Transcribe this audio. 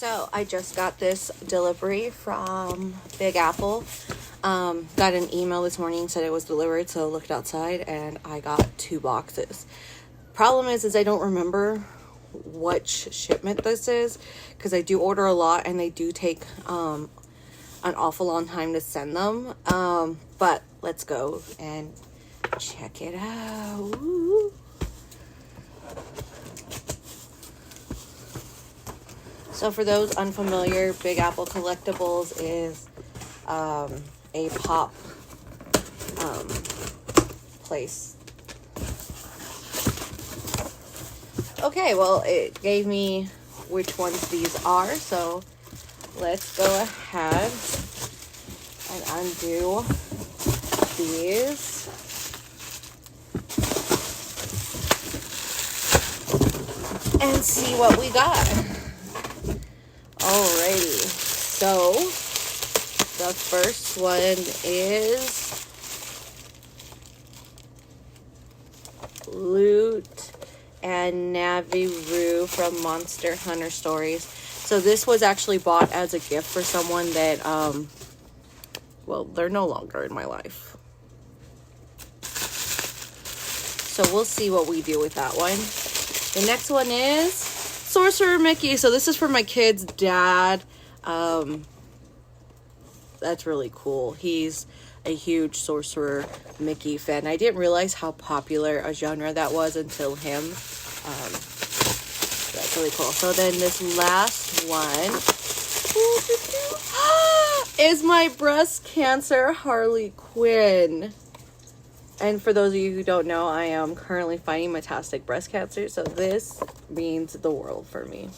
So I just got this delivery from Big Apple. Got an email this morning, said it was delivered, so looked outside and I got 2 boxes. Problem is I don't remember which shipment this is because I do order a lot and they do take an awful long time to send them. But let's go and check it out. Woo. So for those unfamiliar, Big Apple Collectables is a pop place. Okay, well, it gave me which ones these are, so let's go ahead and undo these. And see what we got. Alrighty, so the first one is Loot and Naviru from Monster Hunter Stories. So this was actually bought as a gift for someone that, well, they're no longer in my life. So we'll see what we do with that one. The next one is Sorcerer Mickey. So this is for my kid's dad. That's really cool. He's a huge Sorcerer Mickey fan. I didn't realize how popular a genre that was until him. That's really cool. So then this last one is my breast cancer Harley Quinn. And for those of you who don't know, I am currently fighting metastatic breast cancer. So this means the world for me.